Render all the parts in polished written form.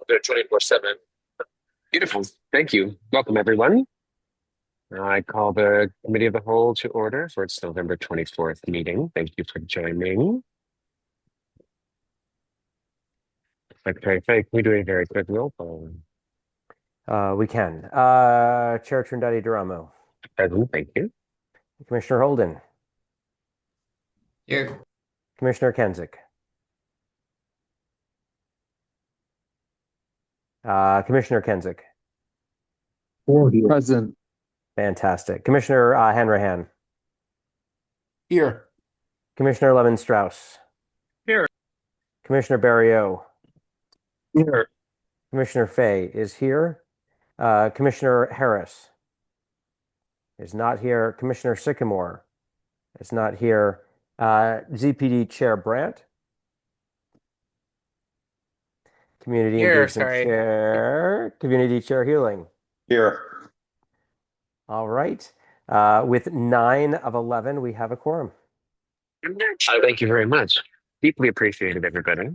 They're 24/7. Beautiful. Thank you. Welcome, everyone. I call the Committee of the Whole to order for its November 24th meeting. Thank you for joining. Secretary Fake, we do a very quick roll call. We can. Chair Trindade Duramo. Present, thank you. Commissioner Holden. Here. Commissioner Kensick. Commissioner Kensick. Present. Fantastic. Commissioner Hanrahan. Here. Commissioner Levin Strauss. Here. Commissioner Barrio. Here. Commissioner Fay is here. Commissioner Harris is not here. Commissioner Sycamore is not here. ZPD Chair Brandt. Community Here, Engagement sorry. Chair. Community Chair Hewling. Here. All right. With 9 of 11, we have a quorum. Thank you very much. Deeply appreciated, everybody.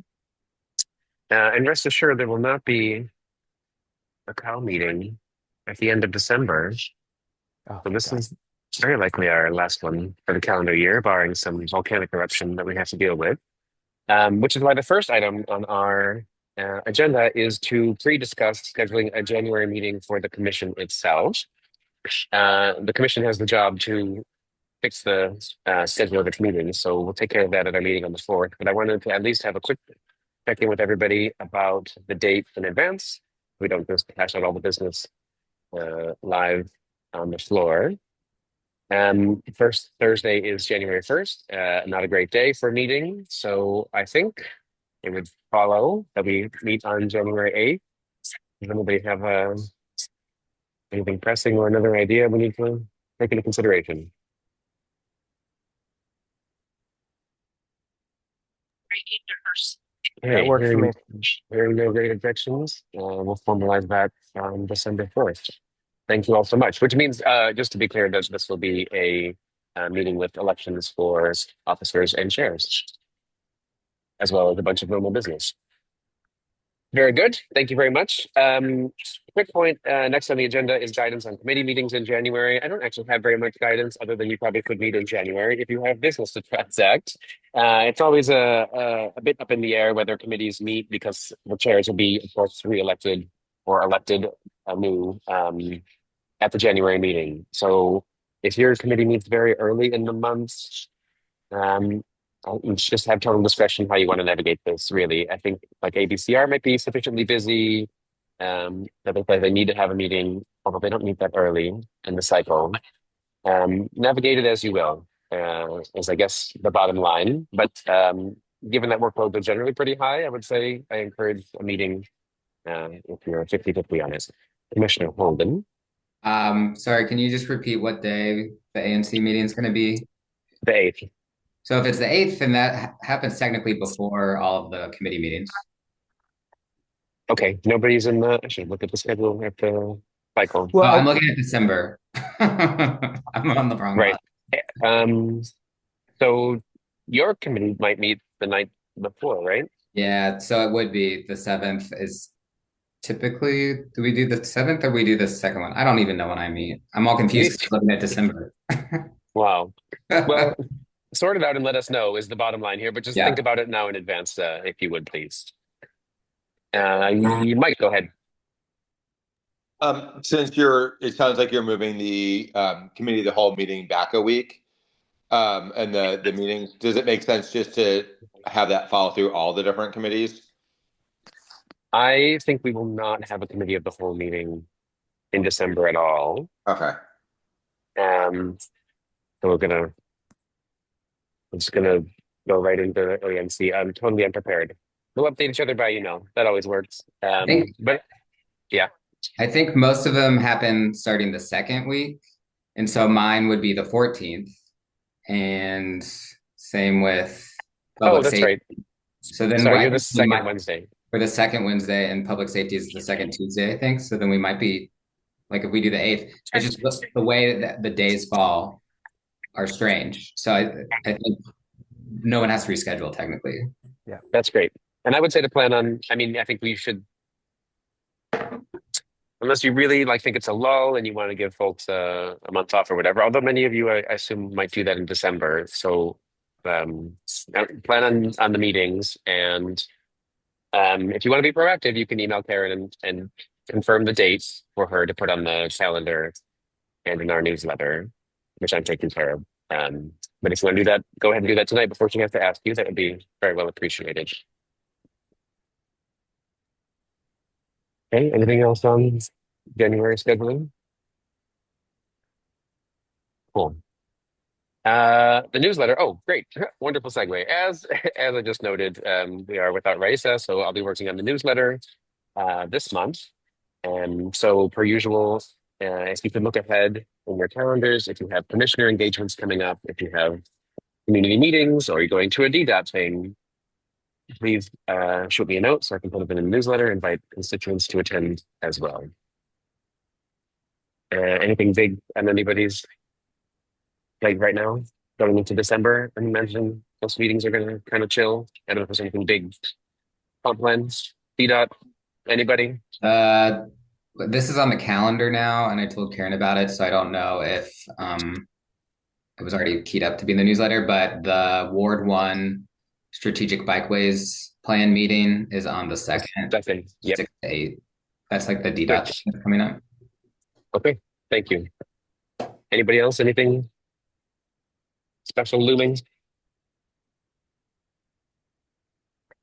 And rest assured, there will not be a COW meeting at the end of December. Oh, So this God. is very likely our last one for the calendar year, barring some volcanic eruption that we have to deal with. Which is why the first item on our agenda is to pre-discuss scheduling a January meeting for the commission itself. The commission has the job to fix the schedule of its meetings, so we'll take care of that at our meeting on the 4th. But I wanted to at least have a quick check-in with everybody about the date in advance. We don't just hash out all the business live on the floor. First Thursday is January 1st, not a great day for a meeting, so I think it would follow that we meet on January 8th. Does anybody have anything pressing or another idea we need to take into consideration? That works for me. Hearing no great objections, we'll formalize that on December 4th. Thank you all so much. Which means, just to be clear, that this will be a meeting with elections for officers and chairs, as well as a bunch of normal business. Very good. Thank you very much. Quick point, next on the agenda is guidance on committee meetings in January. I don't actually have very much guidance other than you probably could meet in January if you have business to transact. It's always a bit up in the air whether committees meet because the chairs will be, of course, re-elected or elected anew at the January meeting. So if your committee meets very early in the month, you just have total discretion how you want to navigate this, really. I think like ABCR might be sufficiently busy that they need to have a meeting, although they don't meet that early in the cycle. Navigate it as you will, is I guess the bottom line. But given that workloads are generally pretty high, I would say I encourage a meeting if you're 50-50 on it. Commissioner Holden. Sorry, can you just repeat what day the ANC meeting is going to be? The 8th. So if it's the 8th, then that happens technically before all of the committee meetings. Okay, nobody's in the. I should look at the schedule at the cycle. Well, I'm looking at December. I'm on the wrong right. month. So your committee might meet the night before, right? Yeah, so it would be the 7th is typically, do we do the 7th or we do the second one? I don't even know when I meet. I'm all confused looking at December. Wow. Well, sort it out and let us know is the bottom line here, but just think about it now in advance, if you would, please. You might go ahead. Since it sounds like you're moving the committee of the whole meeting back a week, and the meetings, does it make sense just to have that follow through all the different committees? I think we will not have a committee of the whole meeting in December at all. Okay. So we're just gonna go right into ANC. I'm totally unprepared. We'll update each other by email. That always works. But yeah. I think most of them happen starting the second week. And so mine would be the 14th. And same with public that's safety. Right. So then you're the second Wednesday. For the second Wednesday, and public safety is the second Tuesday, I think. So then we might be, like if we do the 8th, it's just the way that the days fall are strange. So I think no one has to reschedule technically. Yeah, that's great. And I would say to plan on, I think we should Unless you really like think it's a lull and you want to give folks a month off or whatever. Although many of you, I assume, might do that in December. So plan on the meetings, and if you want to be proactive, you can email Karen and confirm the dates for her to put on the calendar and in our newsletter, which I'm taking care of. But if you want to do that, go ahead and do that tonight before she has to ask you. That would be very well appreciated. Okay, anything else on January scheduling? Cool. The newsletter. Oh, great. Wonderful segue. As I just noted, we are without Raisa, so I'll be working on the newsletter this month. And so per usual, if you can look ahead in your calendars, if you have commissioner engagements coming up, if you have community meetings or you're going to a DDOT thing, please shoot me a note so I can put it in the newsletter, invite constituents to attend as well. Anything big on anybody's plate right now going into December? I imagine most meetings are going to kind of chill. I don't know if there's anything big. Comp plans, DDOT, anybody? This is on the calendar now, and I told Karen about it, so I don't know if it was already keyed up to be in the newsletter, but the Ward 1 Strategic Bikeways Plan meeting is on the 2nd, Yep. 6 to 8. That's like the DDOT thing coming up. Okay, thank you. Anybody else? Anything special looming?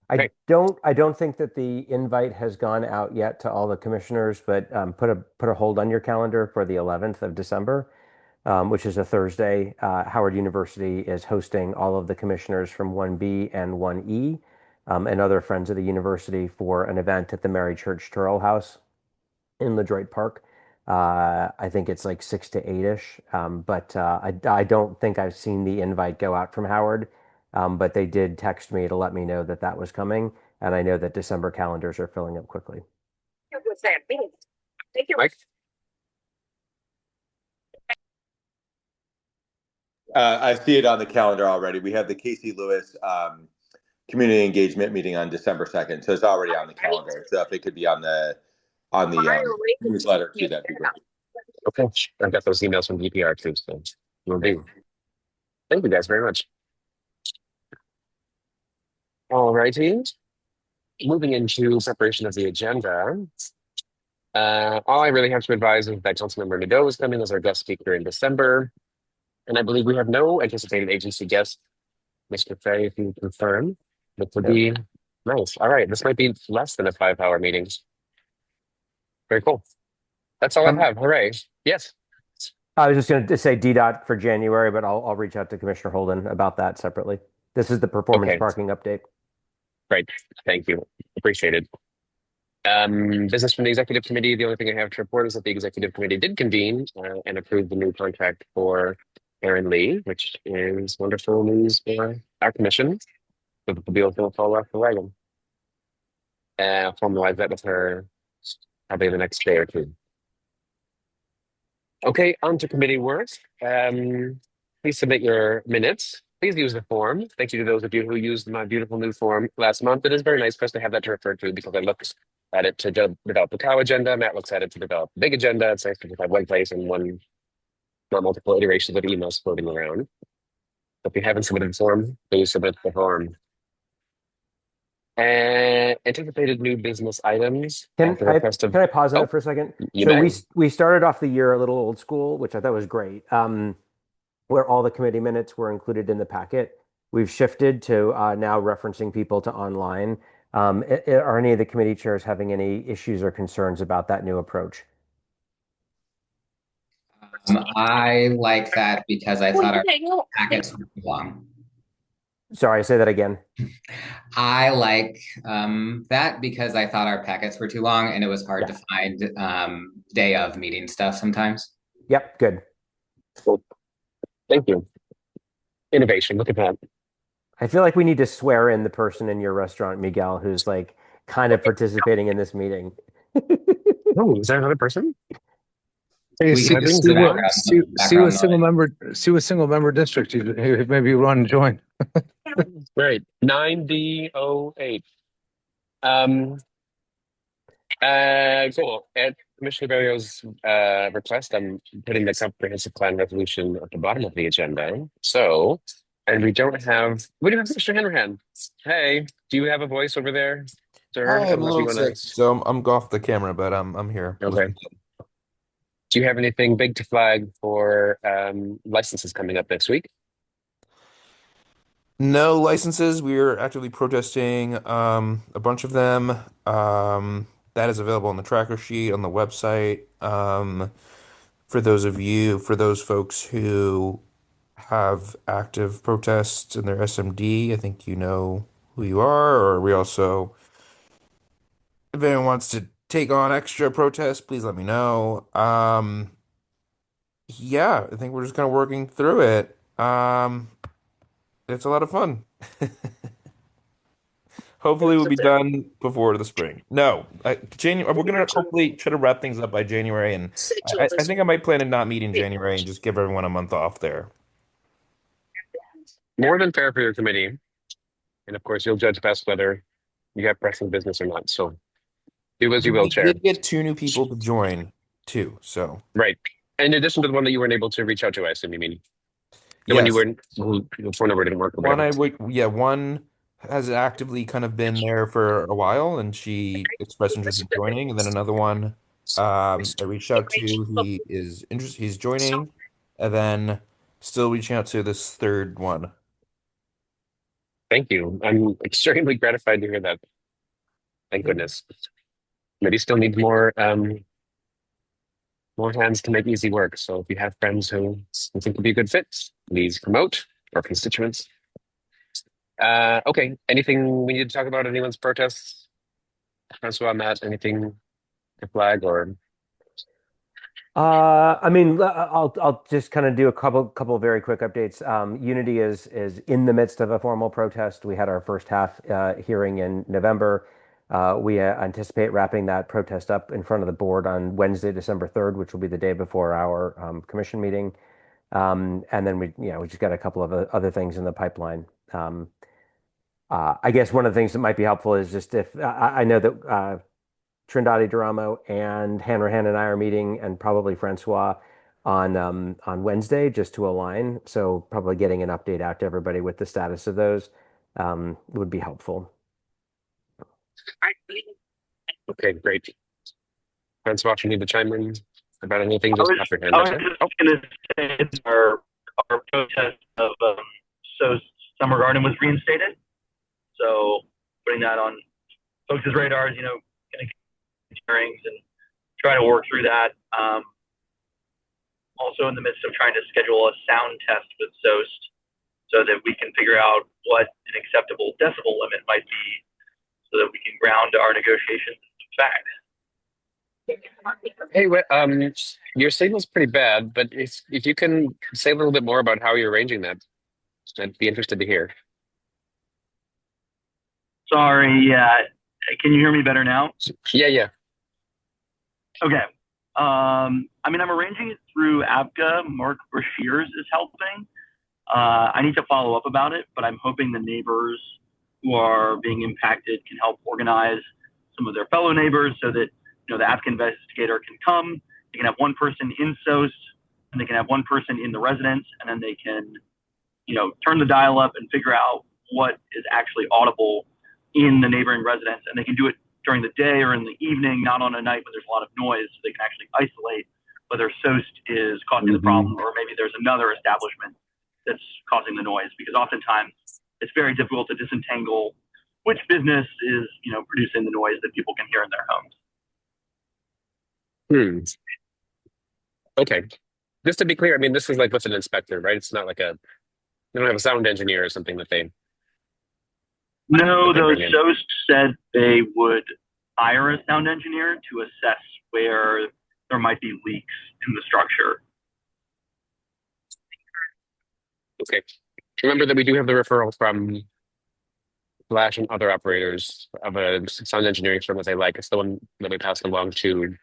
I don't think that the invite has gone out yet to all the commissioners, but put a hold on your calendar for the 11th of December, which is a Thursday. Howard University is hosting all of the commissioners from 1B and 1E and other friends of the university for an event at the Mary Church Turrell House in LaDroit Park. I think it's like 6 to 8-ish, but I don't think I've seen the invite go out from Howard. But they did text me to let me know that that was coming, and I know that December calendars are filling up quickly. Thank you, Mike. I see it on the calendar already. We have the Casey Lewis community engagement meeting on December 2nd, so it's already on the calendar. So if it could be on the newsletter too, that'd be great. Okay, I got those emails from DPR too, so will do. Thank you guys very much. All righty. Moving into preparation of the agenda. All I really have to advise is that Councilmember Nadeau is coming as our guest speaker in December. And I believe we have no anticipated agency guest. Mr. Fay, if you confirm, which would be nice. All right, this might be less than a 5-hour meeting. Very cool. That's all I have. Hooray. Yes. I was just going to say DDOT for January, but I'll reach out to Commissioner Holden about that separately. This is the performance parking update. Great. Thank you. Appreciate it. Business from the executive committee. The only thing I have to report is that the executive committee did convene and approve the new contract for Erin Lee, which is wonderful news for our commission. So the wheels don't fall off the wagon. Formalize that with her probably the next day or two. Okay, on to committee work. Please submit your minutes. Please use the form. Thank you to those of you who used my beautiful new form last month. It is very nice for us to have that to refer to because I looked at it to develop the cow agenda. Matt looks at it to develop the big agenda. It's nice to just have one place and one, not multiple iterations of emails floating around. If you haven't submitted the form, please submit the form. And anticipated new business items. Can I pause that for a second? We started off the year a little old school, which I thought was great, where all the committee minutes were included in the packet. We've shifted to now referencing people to online. Are any of the committee chairs having any issues or concerns about that new approach? I like that because I thought our packets were too long. Sorry, say that again. I like that because I thought our packets were too long and it was hard to find day of meeting stuff sometimes. Yep, good. Cool. Thank you. Innovation, look at that. I feel like we need to swear in the person in your restaurant, Miguel, who's like kind of participating in this meeting. Oh, is there another person? Hey, Sue a single member district. Maybe you want to join. Right, 9D08. Cool. At Commissioner Barrio's request, I'm putting the comprehensive plan resolution at the bottom of the agenda. So, and we do have Mr. Hanrahan. Hey, do you have a voice over there, sir? I I am don't a know if you little want sick, so I'm off the camera, but I'm here to. Okay. listening. Do you have anything big to flag for licenses coming up next week? No licenses. We're actively protesting a bunch of them. That is available on the tracker sheet on the website. For those folks who have active protests in their SMD, I think you know who you are, or we also, if anyone wants to take on extra protests, please let me know. Yeah, I think we're just kind of working through it. It's a lot of fun. Hopefully, we'll be done before the spring. No, January. We're gonna hopefully try to wrap things up by January, and I think I might plan to not meet in January and just give everyone a month off there. More than fair for your committee. And of course, you'll judge best whether you have pressing business or not. So do as you will, We Chair. did get two new people to join too, so Right. In addition to the one that you weren't able to reach out to, I assume you mean the one you yes, weren't, who your phone number didn't work or one whatever. I would, yeah, one has actively kind of been there for a while, and she expressed interest in joining, and then another one, I reached out to, he is interested, he's joining, and then still reaching out to this third one. Thank you. I'm extremely gratified to hear that. Thank Yeah. goodness. Maybe still needs more hands to make easy work. So if you have friends who think would be a good fit, please promote or constituents. Okay. Anything we need to talk about? Anyone's protests? Francois, Matt, anything to flag or I mean, I'll just kind of do a couple of very quick updates. Unity is in the midst of a formal protest. We had our first half hearing in November. We anticipate wrapping that protest up in front of the board on Wednesday, December 3rd, which will be the day before our commission meeting. And then we just got a couple of other things in the pipeline. I guess one of the things that might be helpful is just if I know that Trindade Duramo and Hanrahan and I are meeting, and probably Francois on Wednesday, just to align. So probably getting an update out to everybody with the status of those would be helpful. okay, great. Francois, you need to chime in about anything, I just was, pop your hand I up was there. just Oh, going to say that our protest of so Summer Garden was reinstated. So putting that on folks' radars, going to get hearings and try to work through that. Also in the midst of trying to schedule a sound test with SOAST so that we can figure out what an acceptable decibel limit might be so that we can ground our negotiations in fact. hey, your signal's pretty bad, but if you can say a little bit more about how you're arranging that, I'd be interested to hear. Sorry, yeah. Can you hear me better now? Yeah, yeah. Okay. I'm arranging it through APCA. Mark Brashears is helping. I need to follow up about it, but I'm hoping the neighbors who are being impacted can help organize some of their fellow neighbors so that the APCA investigator can come. They can have one person in SOAST, and they can have one person in the residence, and then they can turn the dial up and figure out what is actually audible in the neighboring residence, and they can do it during the day or in the evening, not on a night when there's a lot of noise, so they can actually isolate whether SOAST is causing the problem or maybe there's another establishment that's causing the noise, because oftentimes it's very difficult to disentangle which business is producing the noise that people can hear in their homes. Okay. Just to be clear, this is like with an inspector, right? It's not like they don't have a sound engineer or something that they No, that they though bring in. SOAST said they would hire a sound engineer to assess where there might be leaks in the structure. Okay. Remember that we do have the referral from Flash and other operators of a sound engineering firm that they like. It's the one that we passed along to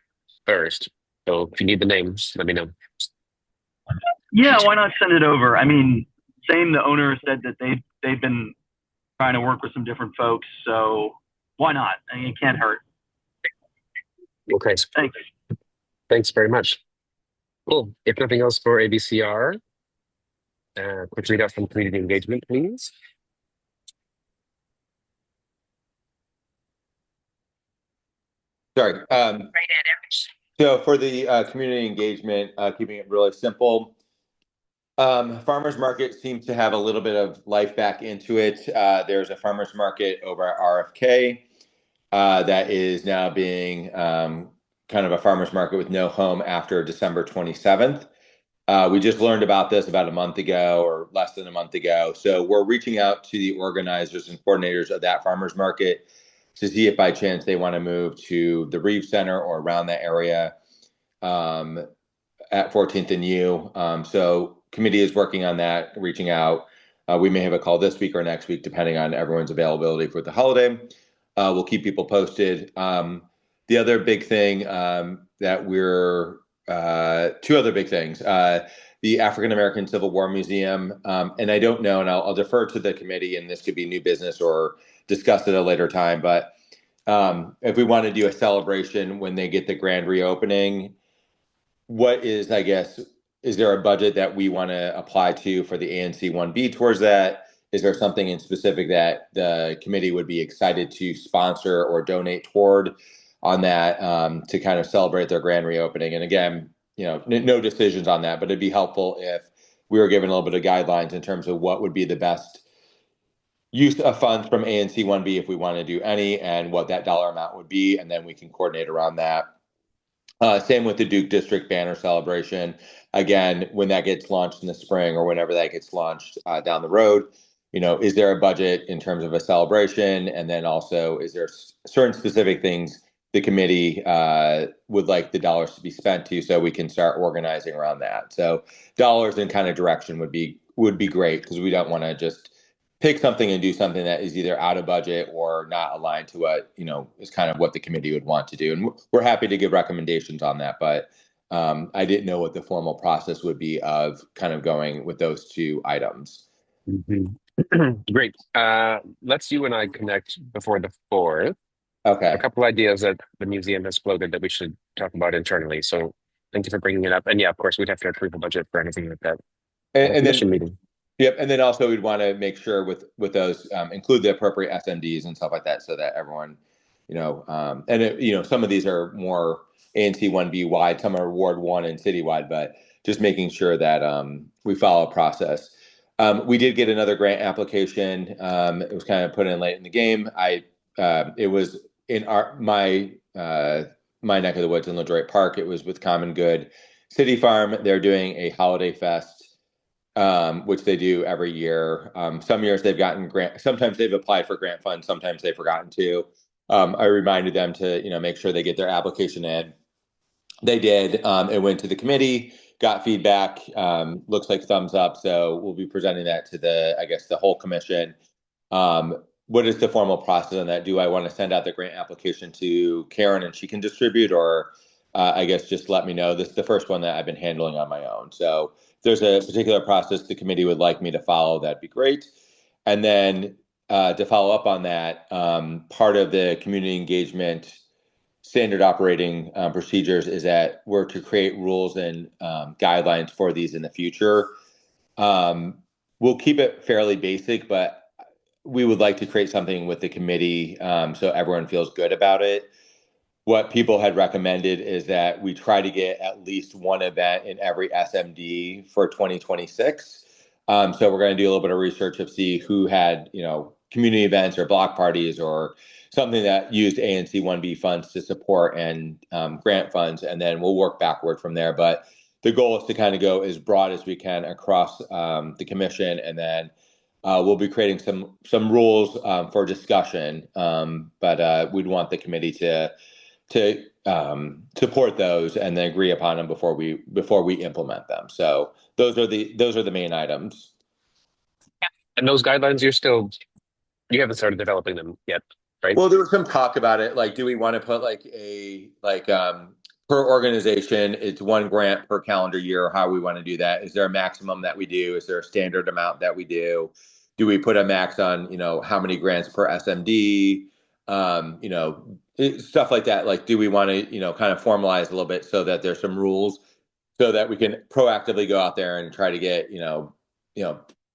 first. So if you need the names, let me know. Yeah, why not send it over? Same. The owner said that they've been trying to work with some different folks, so why not? It can't hurt. Okay. Thanks. Thanks very much. Cool. If nothing else for ABCR, quick read out from community engagement, please. Sorry. So for the community engagement, keeping it really simple, farmers market seems to have a little bit of life back into it. There's a farmers market over at RFK that is now being kind of a farmers market with no home after December 27th. We just learned about this about a month ago or less than a month ago. So we're reaching out to the organizers and coordinators of that farmers market to see if by chance they want to move to the Reeve Center or around that area at 14th and U. So committee is working on that, reaching out. We may have a call this week or next week, depending on everyone's availability for the holiday. We'll keep people posted. The other big thing that we're two other big things. The African American Civil War Museum, and I don't know, and I'll defer to the committee, and this could be new business or discussed at a later time. But if we want to do a celebration when they get the grand reopening, what is, I guess, is there a budget that we want to apply to for the ANC 1B towards that? Is there something in specific that the committee would be excited to sponsor or donate toward on that to kind of celebrate their grand reopening? And again, no decisions on that, but it'd be helpful if we were given a little bit of guidelines in terms of what would be the best use of funds from ANC 1B if we want to do any, and what that dollar amount would be, and then we can coordinate around that. Same with the Duke District banner celebration. Again, when that gets launched in the spring or whenever that gets launched down the road, is there a budget in terms of a celebration? And then also, is there certain specific things the committee would like the dollars to be spent to, so we can start organizing around that? So dollars and kind of direction would be great, because we don't want to just pick something and do something that is either out of budget or not aligned to what is kind of what the committee would want to do. And we're happy to give recommendations on that, but I didn't know what the formal process would be of kind of going with those two items. Great. Let's you and I connect before the 4th. Okay. A couple ideas that the museum has floated that we should talk about internally. So thank you for bringing it up. And yeah, of course, we'd have to approve a budget for anything like that. And then meeting. Yep, and then also we'd want to make sure with those include the appropriate SMDs and stuff like that, so that everyone, some of these are more ANC 1B wide, some are Ward 1 and citywide, but just making sure that we follow a process. We did get another grant application. It was kind of put in late in the game. It was in my neck of the woods in LaDroit Park. It was with Common Good City Farm. They're doing a holiday fest, which they do every year. Some years they've gotten grant. Sometimes they've applied for grant funds. Sometimes they've forgotten to. I reminded them to make sure they get their application in. They did. It went to the committee, got feedback. Looks like thumbs up. So we'll be presenting that to the whole commission. What is the formal process on that? Do I want to send out the grant application to Karen and she can distribute, or just let me know? This is the first one that I've been handling on my own. So if there's a particular process the committee would like me to follow, that'd be great. And then to follow up on that, part of the community engagement standard operating procedures is that we're to create rules and guidelines for these in the future. We'll keep it fairly basic, but we would like to create something with the committee so everyone feels good about it. What people had recommended is that we try to get at least one event in every SMD for 2026. So we're going to do a little bit of research to see who had, community events or block parties or something that used ANC 1B funds to support and grant funds, and then we'll work backward from there. But the goal is to kind of go as broad as we can across the commission, and then we'll be creating some rules for discussion. But we'd want the committee to support those and then agree upon them before we implement them. So those are the main items. And those guidelines, you haven't started developing them yet, right? Well, there was some talk about it. Like, do we want to put per organization, it's one grant per calendar year? How we want to do that? Is there a maximum that we do? Is there a standard amount that we do? Do we put a max on, how many grants per SMD? stuff like that. Like, do we want to, kind of formalize a little bit so that there's some rules so that we can proactively go out there and try to get,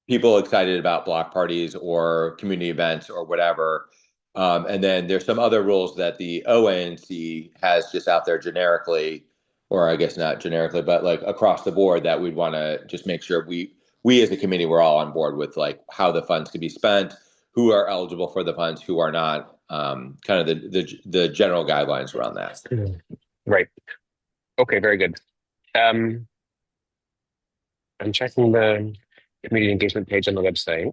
people excited about block parties or community events or whatever. And then there's some other rules that the OANC has just out there generically, or I guess not generically, but like across the board that we'd want to just make sure we as a committee we're all on board with like how the funds can be spent, who are eligible for the funds, who are not, kind of the general guidelines around that. Right. Okay, very good. I'm checking the community engagement page on the website.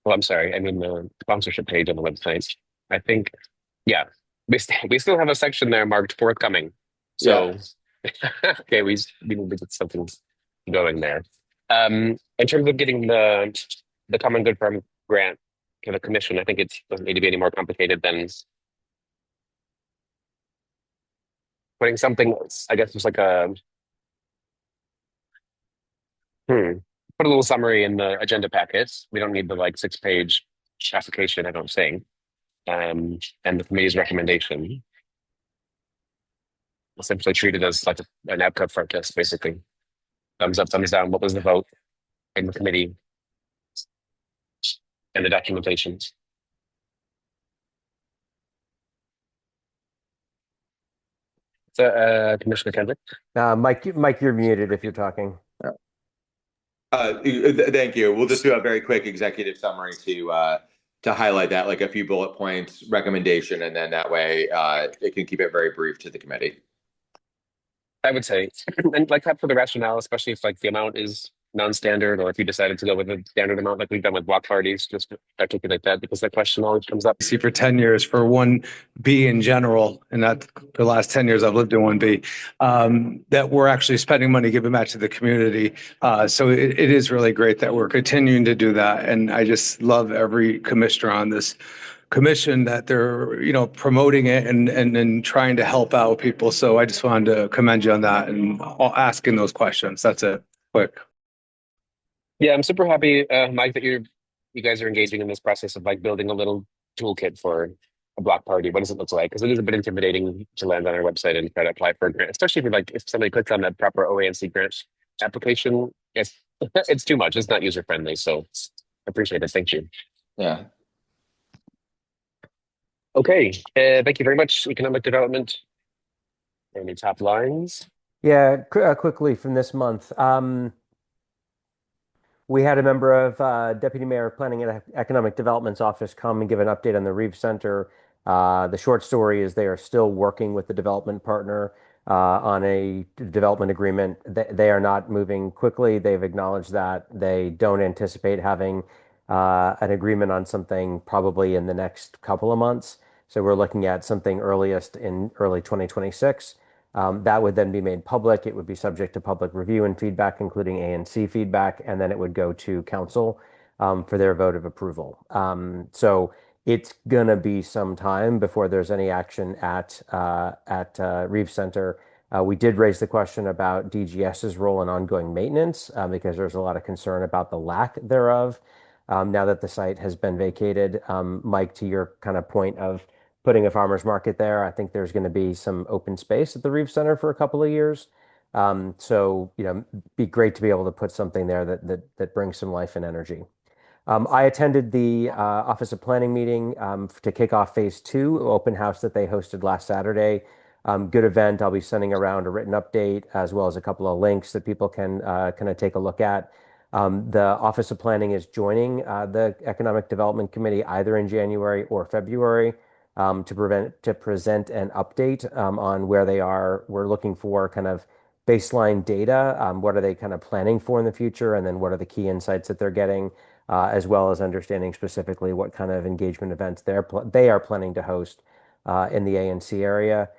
Well, I'm sorry, I mean the sponsorship page on the website. I think, yeah, we still have a section there marked forthcoming. So, okay, we need to get something going there. In terms of getting the Common Good Farm grant to the commission, I think it doesn't need to be any more complicated than putting something. I guess it's like put a little summary in the agenda packets. We don't need the like 6-page application, I don't think. And the committee's recommendation. Essentially treated as like an outcome for test, basically. Thumbs up, thumbs down. What was the vote in the committee and the documentation? So, Commissioner Kendrick. Mike, you're muted if you're talking. Thank you. We'll just do a very quick executive summary to highlight that, like a few bullet points, recommendation, and then that way it can keep it very brief to the committee. I would say, and like that for the rationale, especially if like the amount is non-standard, or if you decided to go with a standard amount like we've done with block parties, just articulate that because that question always comes up. See, for 10 years for 1B in general, and not the last 10 years I've lived in 1B, that we're actually spending money giving back to the community. So it is really great that we're continuing to do that. And I just love every commissioner on this commission that they're, promoting it and trying to help out people. So I just wanted to commend you on that and asking those questions. That's it. Quick. Yeah, I'm super happy, Mike, that you guys are engaging in this process of like building a little toolkit for a block party. What does it look like? Because it is a bit intimidating to land on our website and try to apply for a grant, especially if somebody clicks on that proper OANC grant application. It's too much. It's not user friendly. So I appreciate it. Thank you. Yeah. Okay. Thank you very much. Economic development. Any top lines? Yeah, quickly from this month. We had a member of Deputy Mayor Planning and Economic Development's office come and give an update on the Reeve Center. The short story is they are still working with the development partner on a development agreement. They are not moving quickly. They've acknowledged that they don't anticipate having an agreement on something probably in the next couple of months. So we're looking at something earliest in early 2026. That would then be made public. It would be subject to public review and feedback, including ANC feedback, and then it would go to council for their vote of approval. So it's gonna be some time before there's any action at Reeve Center. We did raise the question about DGS's role in ongoing maintenance because there's a lot of concern about the lack thereof now that the site has been vacated. Mike, to your kind of point of putting a farmer's market there, I think there's going to be some open space at the Reeve Center for a couple of years. So, be great to be able to put something there that brings some life and energy. I attended the Office of Planning meeting to kick off phase 2 open house that they hosted last Saturday. Good event. I'll be sending around a written update as well as a couple of links that people can kind of take a look at. The Office of Planning is joining the Economic Development Committee either in January or February to present an update on where they are. We're looking for kind of baseline data. What are they kind of planning for in the future? And then what are the key insights that they're getting, as well as understanding specifically what kind of engagement events they are planning to host in the ANC area.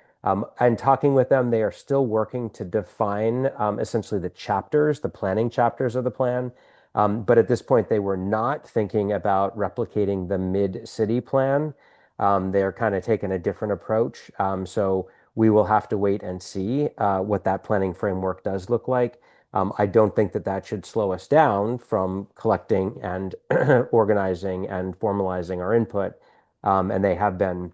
And talking with them, they are still working to define essentially the planning chapters of the plan. But at this point, they were not thinking about replicating the mid-city plan. They are kind of taking a different approach. So we will have to wait and see what that planning framework does look like. I don't think that should slow us down from collecting and organizing and formalizing our input. And they have been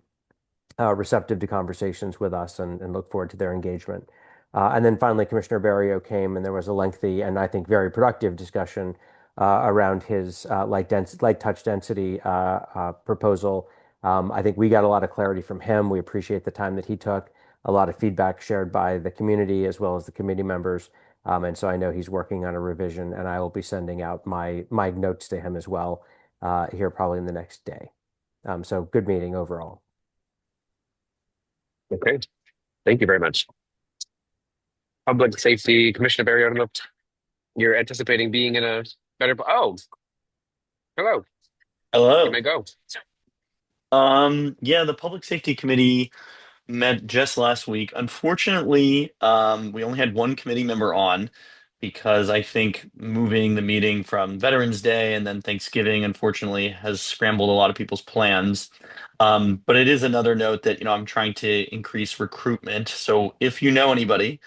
receptive to conversations with us and look forward to their engagement. And then finally, Commissioner Barrio came, and there was a lengthy and I think very productive discussion around his light touch density proposal. I think we got a lot of clarity from him. We appreciate the time that he took, a lot of feedback shared by the community as well as the committee members. And so I know he's working on a revision, and I will be sending out my notes to him as well here probably in the next day. So good meeting overall. Okay, thank you very much. Public Safety, Commissioner Barry, I don't know if you're anticipating being in a better. Oh, hello. You Hello. may go. Yeah, the Public Safety Committee met just last week. Unfortunately, we only had one committee member on because I think moving the meeting from Veterans Day and then Thanksgiving, unfortunately, has scrambled a lot of people's plans. But it is another note that, I'm trying to increase recruitment. So if you know anybody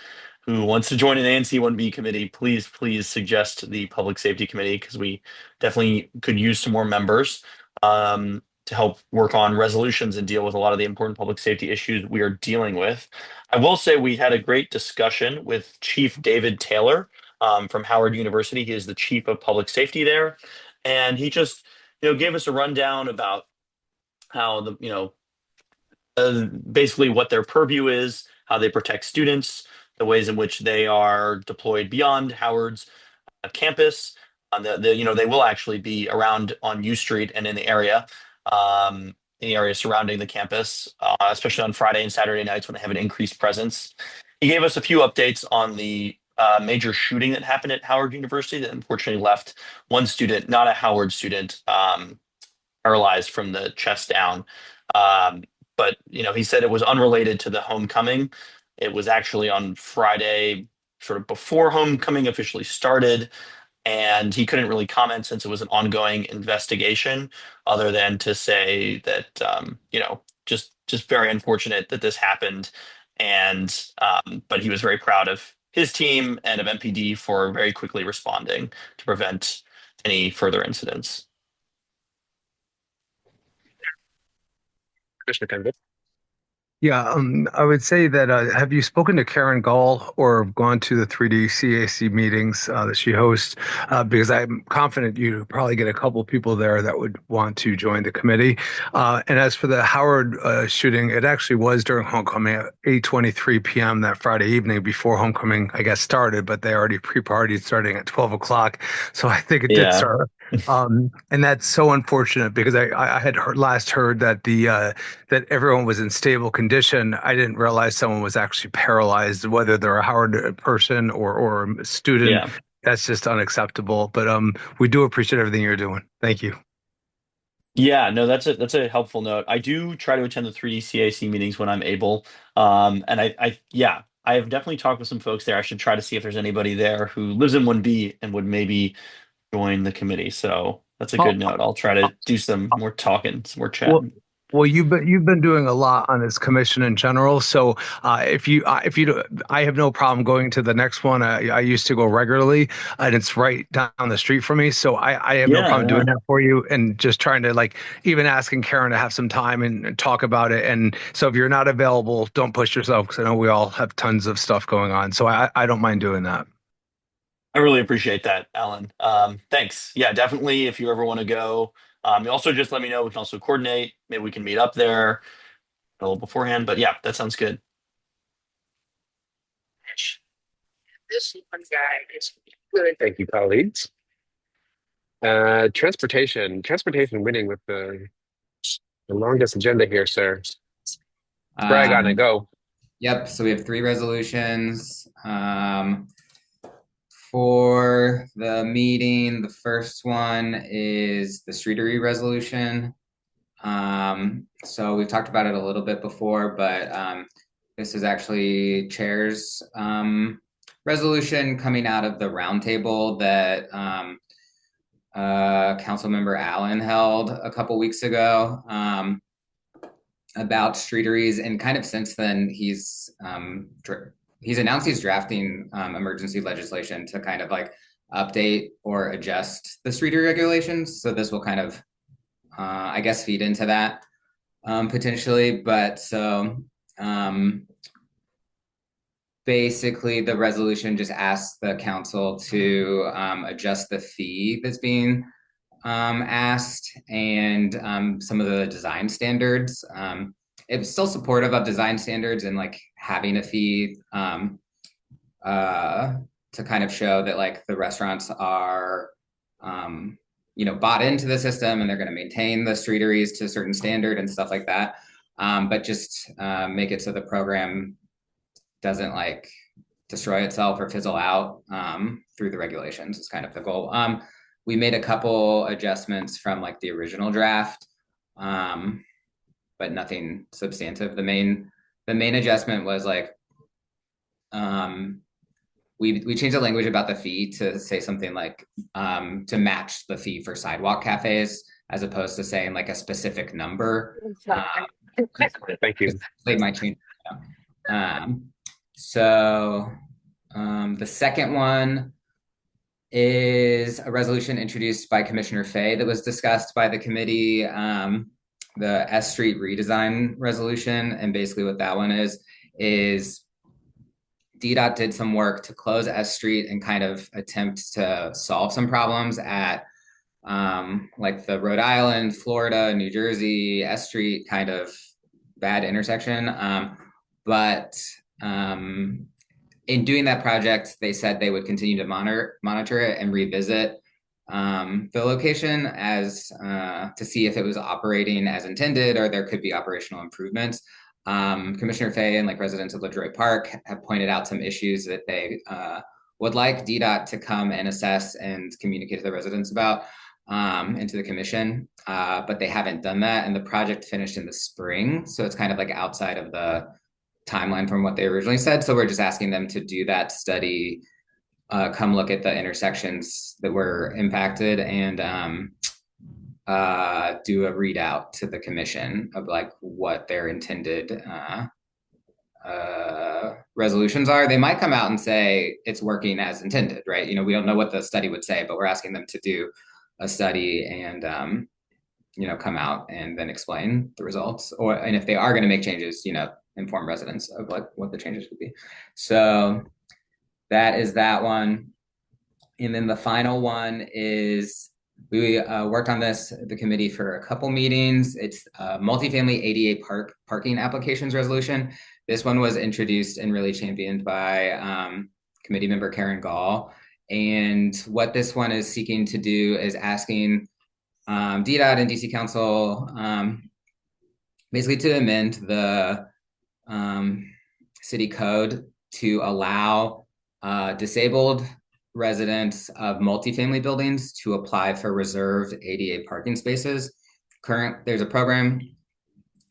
who wants to join an ANC 1B committee, please suggest the Public Safety Committee because we definitely could use some more members. To help work on resolutions and deal with a lot of the important public safety issues we are dealing with. I will say we had a great discussion with Chief David Taylor from Howard University. He is the chief of public safety there, and he just gave us a rundown about how basically what their purview is, how they protect students, the ways in which they are deployed beyond Howard's campus. They will actually be around on U Street and in the area surrounding the campus, especially on Friday and Saturday nights when they have an increased presence. He gave us a few updates on the major shooting that happened at Howard University that unfortunately left one student, not a Howard student, paralyzed from the chest down. But he said it was unrelated to the homecoming. It was actually on Friday, sort of before homecoming officially started, and he couldn't really comment since it was an ongoing investigation, other than to say that just very unfortunate that this happened, and but he was very proud of his team and of MPD for very quickly responding to prevent any further incidents. Commissioner Kendall. Yeah, I would say that have you spoken to Karen Gall or gone to the 3D CAC meetings that she hosts? Because I'm confident you probably get a couple people there that would want to join the committee. And as for the Howard shooting, it actually was during homecoming at 8:23 p.m. that Friday evening before homecoming, I guess, started, but they already pre-partied starting at 12 o'clock. So I think it did Yeah. start. And that's so unfortunate because I had last heard that that everyone was in stable condition. I didn't realize someone was actually paralyzed, whether they're a Howard person or a student. Yeah. That's just unacceptable. But we do appreciate everything you're doing. Thank you. Yeah, no, that's a helpful note. I do try to attend the 3D CAC meetings when I'm able. And I have definitely talked with some folks there. I should try to see if there's anybody there who lives in 1B and would maybe join the committee. So that's a good note. I'll try to do some more talking, some more Well, chatting. well, you've been doing a lot on this commission in general. So if you I have no problem going to the next one. I used to go regularly, and it's right down the street from me. So I have no Yeah, problem yeah. doing that for you, and just trying to even asking Karen to have some time and talk about it. And so if you're not available, don't push yourself because I know we all have tons of stuff going on. So I don't mind doing that. I really appreciate that, Alan. Thanks. Yeah, definitely. If you ever want to go, you also just let me know. We can also coordinate. Maybe we can meet up there a little beforehand. But yeah, that sounds good. This one guy is good. Thank you, colleagues. Transportation winning with the longest agenda here, sir. Brag on it, go. Yep. So we have 3 resolutions. For the meeting, the first one is the streetery resolution. So we've talked about it a little bit before, but this is actually Chair's resolution coming out of the roundtable that Councilmember Allen held a couple weeks ago about streeteries, and kind of since then he's announced he's drafting emergency legislation to kind of update or adjust the streetery regulations. So this will kind of, I guess, feed into that. potentially. But so basically, the resolution just asks the council to adjust the fee that's being asked and some of the design standards. It's still supportive of design standards and like having a fee to kind of show that like the restaurants are bought into the system and they're going to maintain the streeteries to a certain standard and stuff like that. But just make it so the program doesn't like destroy itself or fizzle out through the regulations is kind of the goal. We made a couple adjustments from like the original draft, but nothing substantive. The main adjustment was like we changed the language about the fee to say something like to match the fee for sidewalk cafes as opposed to saying like a specific number. Thank you. It might change. So the second one is a resolution introduced by Commissioner Fay that was discussed by the committee, the S Street redesign resolution. And basically what that one is DDOT did some work to close S Street and kind of attempt to solve some problems at like the Rhode Island, Florida, New Jersey, S Street kind of bad intersection. But in doing that project, they said they would continue to monitor it and revisit the location as to see if it was operating as intended or there could be operational improvements. Commissioner Fay and like residents of LaDroit Park have pointed out some issues that they would like DDOT to come and assess and communicate to the residents about and to the commission, but they haven't done that. And the project finished in the spring, so it's kind of like outside of the timeline from what they originally said. So we're just asking them to do that study, come look at the intersections that were impacted and do a readout to the commission of like what their intended resolutions are. They might come out and say it's working as intended, right? We don't know what the study would say, but we're asking them to do a study and come out and then explain the results, and if they are going to make changes, inform residents of like what the changes would be. So that is that one. And then the final one is we worked on this the committee for a couple meetings. It's multifamily ADA parking applications resolution. This one was introduced and really championed by committee member Karen Gall. And what this one is seeking to do is asking DDOT and DC Council basically to amend the city code to allow disabled residents of multifamily buildings to apply for reserved ADA parking spaces. There's a program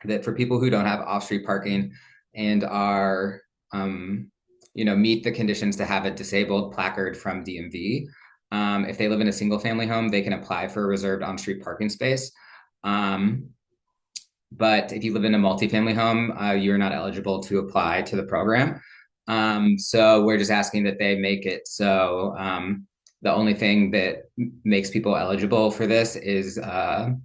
that for people who don't have off-street parking and are meet the conditions to have a disabled placard from DMV. If they live in a single family home, they can apply for a reserved on-street parking space. But if you live in a multifamily home, you're not eligible to apply to the program. So we're just asking that they make it so the only thing that makes people eligible for this is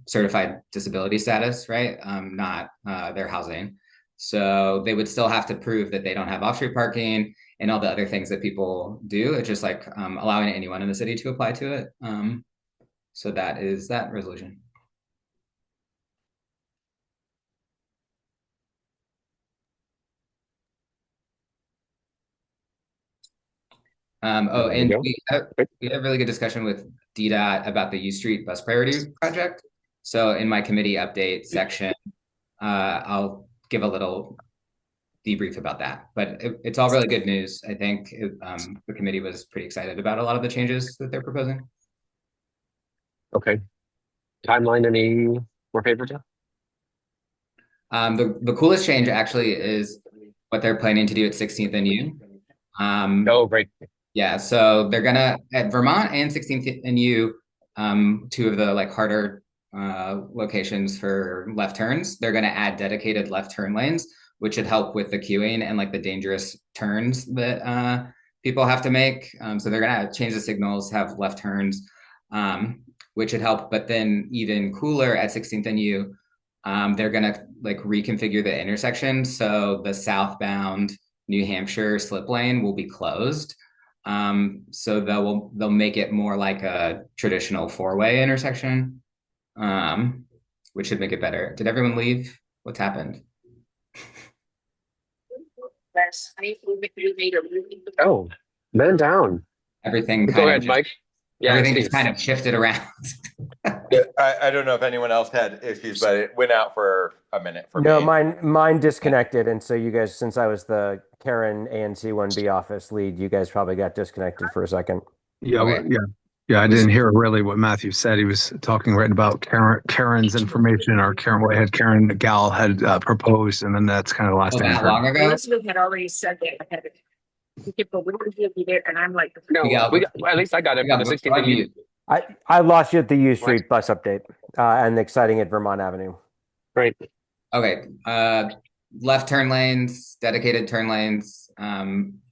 certified disability status, right? Not their housing. So they would still have to prove that they don't have off-street parking and all the other things that people do. It's just like allowing anyone in the city to apply to it. So that is that resolution. And we had a really good discussion with DDOT about the U Street bus priority project. So in my committee update section, I'll give a little debrief about that. But it's all really good news. I think the committee was pretty excited about a lot of the changes that they're proposing. Okay. Timeline, any more favorites? The coolest change actually is what they're planning to do at 16th and U. Oh, right. Yeah, so they're gonna at Vermont and 16th and U, two of the like harder locations for left turns. They're gonna add dedicated left turn lanes, which should help with the queuing and like the dangerous turns that people have to make. So they're gonna change the signals, have left turns, which should help. But then even cooler at 16th and U, they're gonna like reconfigure the intersection so the southbound New Hampshire slip lane will be closed. So they'll make it more like a traditional four-way intersection, which should make it better. Did everyone leave? What's happened? Oh, man down. Everything Go kind of ahead, just Mike. Yeah, everything just Steve. kind of shifted around. Yeah, I don't know if anyone else had issues, but it went out for a minute for No, me. mine disconnected, and so you guys, since I was the Karen ANC 1B office lead, you guys probably got disconnected for a second. Yeah, Okay. yeah, yeah. I didn't hear really what Matthew said. He was talking right about Karen's information, or Karen, what had Karen Gal had proposed, and then that's kind of the last Oh, thing I that heard. long ago? Elizabeth had already said that ahead of but we were going to be there, and I'm like, No, Miguel, well, at least I got it for Miguel, the go 16th. on mute. I lost you at the U What? Street bus update and the exciting at Vermont Avenue. Right. Okay. Left turn lanes, dedicated turn lanes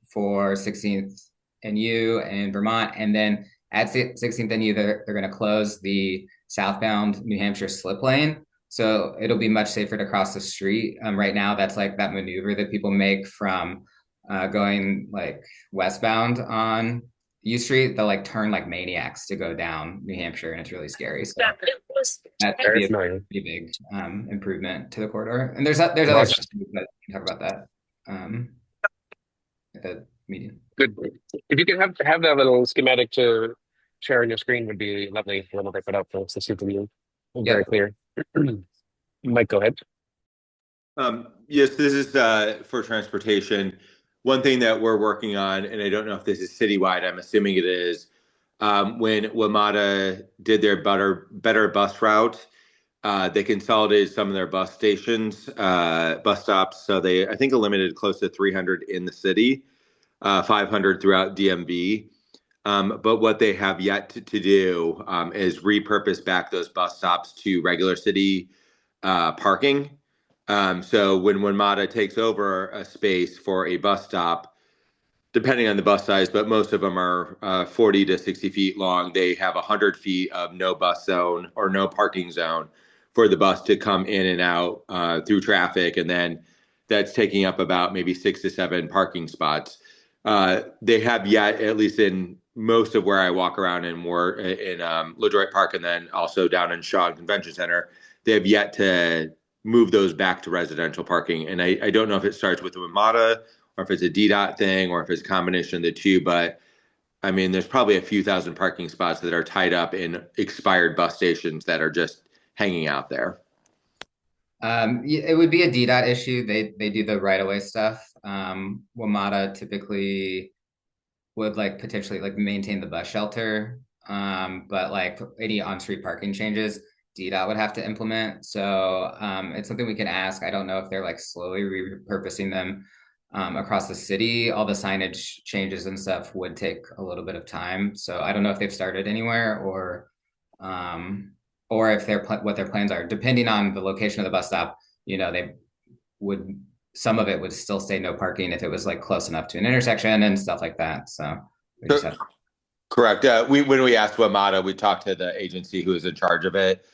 for 16th and U and Vermont. And then at 16th and U, they're going to close the southbound New Hampshire slip lane. So it'll be much safer to cross the street. Right now, that's like that maneuver that people make from going like westbound on U Street. They'll like turn like maniacs to go down New Hampshire, and it's really scary. So it was that could Very be a familiar. pretty big improvement to the corridor. And there's other Roger. stuff too, but we can talk about that at the meeting. Good. If you could have that little schematic to share on your screen would be lovely. A little bit up for us to see from you. Very Yep. clear. Mike, go ahead. Yes, this is for transportation. One thing that we're working on, and I don't know if this is citywide, I'm assuming it is, when WMATA did their better bus route, they consolidated some of their bus stations, bus stops. So they, I think, eliminated close to 300 in the city, 500 throughout DMV. But what they have yet to do is repurpose back those bus stops to regular city parking. So when WMATA takes over a space for a bus stop, depending on the bus size, but most of them are 40 to 60 feet long. They have 100 feet of no bus zone or no parking zone for the bus to come in and out through traffic. And then that's taking up about maybe 6 to 7 parking spots. They have yet, at least in most of where I walk around in more in LaDroit Park and then also down in Shaw Convention Center, they have yet to move those back to residential parking. And I don't know if it starts with the WMATA or if it's a DDOT thing, or if it's a combination of the two. But I mean, there's probably a few thousand parking spots that are tied up in expired bus stations that are just hanging out there. It would be a DDOT issue. They do the right of way stuff. WMATA typically would like potentially like maintain the bus shelter, but like any on-street parking changes, DDOT would have to implement. So it's something we can ask. I don't know if they're like slowly repurposing them across the city. All the signage changes and stuff would take a little bit of time. So I don't know if they've started anywhere or if what their plans are. Depending on the location of the bus stop, they would, some of it would still say no parking if it was like close enough to an intersection and stuff like that. So we just have. Correct. When we asked WMATA, we talked to the agency who is in charge of it.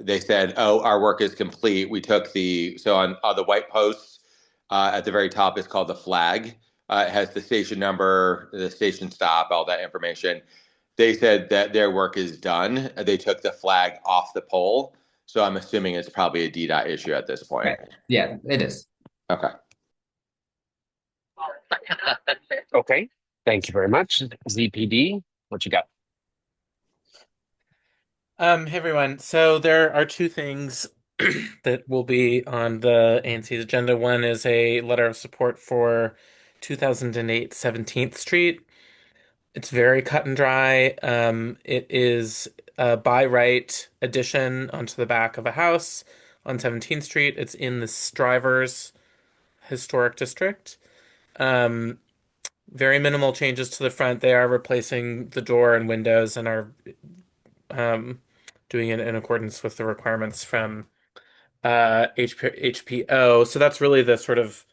They said, "Oh, our work is complete. We took so on the white posts at the very top is called the flag. It has the station number, the station stop, all that information. They said that their work is done. They took the flag off the pole, so I'm assuming it's probably a DDOT issue at this point. Right. Yeah, it is. Okay. Okay. Thank you very much. ZPD, what you got? Hey everyone. So there are two things that will be on the ANC's agenda. One is a letter of support for 2008 17th Street. It's very cut and dry. It is a by right addition onto the back of a house on 17th Street. It's in the Strivers Historic District. Very minimal changes to the front. They are replacing the door and windows and are doing it in accordance with the requirements from HPO. So that's really the sort of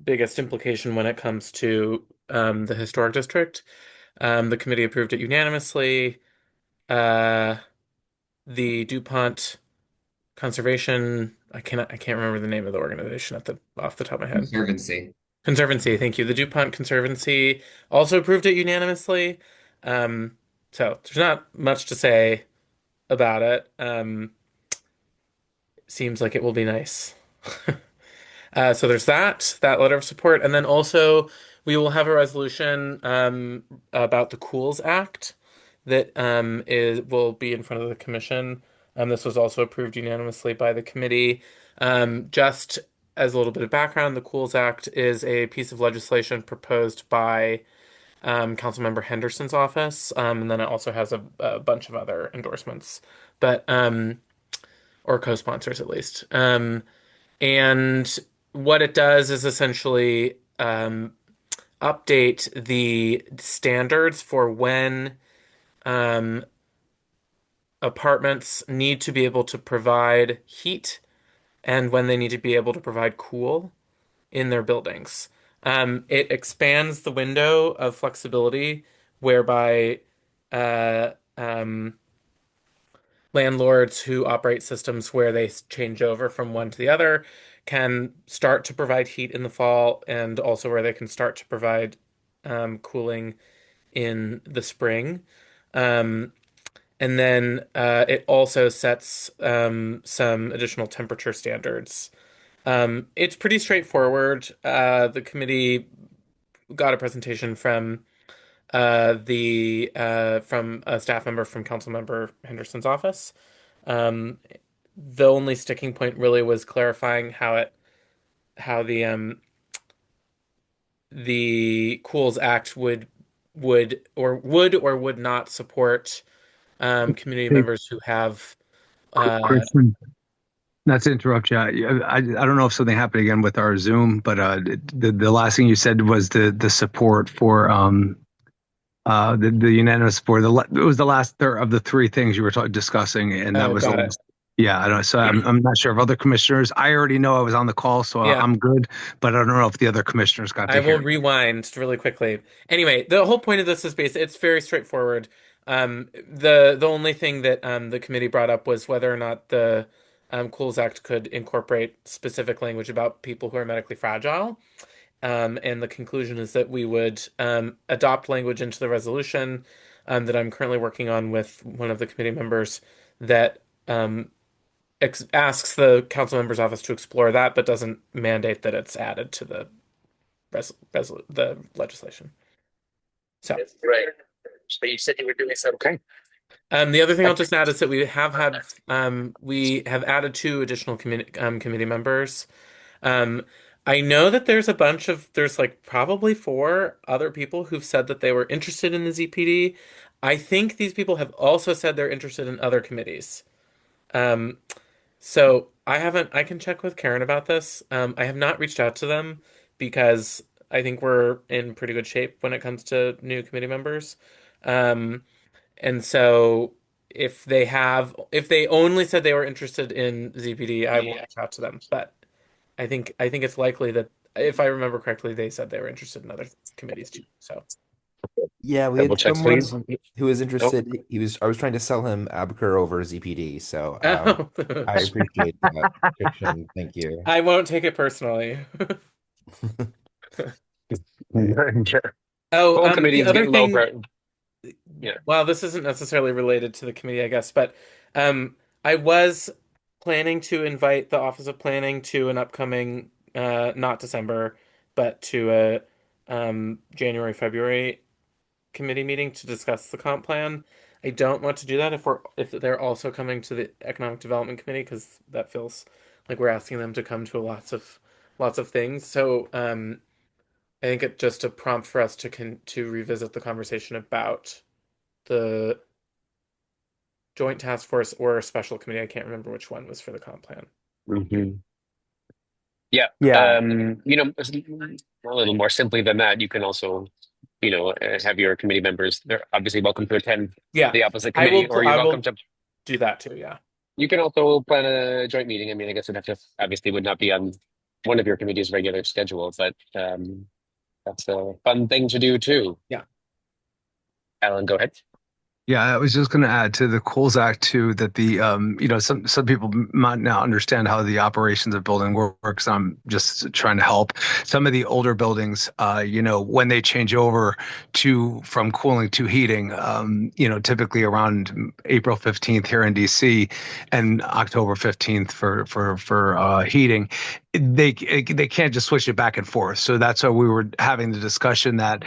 biggest implication when it comes to the historic district. The committee approved it unanimously. The DuPont conservation. I can't remember the name of the organization off the top of my head. Conservancy. Conservancy, thank you. The DuPont Conservancy also approved it unanimously. Um, so there's not much to say about it. Seems like it will be nice. So there's that letter of support, and then also we will have a resolution about the Cools Act that will be in front of the commission. This was also approved unanimously by the committee. Just as a little bit of background, the Cools Act is a piece of legislation proposed by Councilmember Henderson's office, and then it also has a bunch of other endorsements, but or co-sponsors at least. And what it does is essentially update the standards for when um, apartments need to be able to provide heat and when they need to be able to provide cool in their buildings. It expands the window of flexibility whereby uh, um, landlords who operate systems where they change over from one to the other can start to provide heat in the fall and also where they can start to provide cooling in the spring. Um, and then it also sets some additional temperature standards. It's pretty straightforward. The committee got a presentation from a staff member from Councilmember Henderson's office. Um, the only sticking point really was clarifying how the Cools Act would not support community Hey, members who have Kristen, not to interrupt you. I don't know if something happened again with our Zoom, but the last thing you said was the support for the unanimous support. It was the last of the three things you were discussing, and that oh, was the got it. last. Yeah, I don't. So I'm not sure if other commissioners. I already know I was on the call, so Yeah. I'm good. But I don't know if the other commissioners got I to will hear. rewind really quickly. Anyway, the whole point of this is it's very straightforward. The only thing that the committee brought up was whether or not the Cools Act could incorporate specific language about people who are medically fragile. And the conclusion is that we would adopt language into the resolution that I'm currently working on with one of the committee members that asks the council member's office to explore that, but doesn't mandate that it's added to the legislation. So, Right. So you said you were doing something. Okay. the other thing I'll just add is that we have added two additional committee members. Um, I know that there's like probably four other people who've said that they were interested in the ZPD. I think these people have also said they're interested in other committees. Um, So I can check with Karen about this. I have not reached out to them because I think we're in pretty good shape when it comes to new committee members. Um, and so if they only said they were interested in ZPD, I will reach out to them. But I think it's likely that if I remember correctly, they said they were interested in other committees too. So Yeah, we Double had check, please. someone who was Nope. interested. I was trying to sell him Abaker over ZPD, so oh, I appreciate that, Christian. Thank you. I won't take it personally. Oh, Full the committees other get low. thing. Yeah. Well, this isn't necessarily related to the committee, I guess, but I was planning to invite the Office of Planning to an upcoming, not December, but to a January, February committee meeting to discuss the comp plan. I don't want to do that if they're also coming to the Economic Development Committee because that feels like we're asking them to come to lots of things. So I think it's just a prompt for us to revisit the conversation about the joint task force or a special committee. I can't remember which one was for the comp plan. Mhm. Yeah. Yeah. A little more simply than that, you can also, have your committee members. They're obviously welcome to attend Yeah, the opposite I committee, will. or you're I welcome will to. do that too. Yeah. You can also plan a joint meeting. I mean, I guess it'd have to obviously would not be on one of your committee's regular schedule, but that's a fun thing to do too. Yeah. Alan, go ahead. Yeah, I was just going to add to the Coles Act too that some people might not understand how the operations of building works. I'm just trying to help. Some of the older buildings, when they change over to from cooling to heating, typically around April 15th here in DC and October 15th for heating, they can't just switch it back and forth. So that's why we were having the discussion that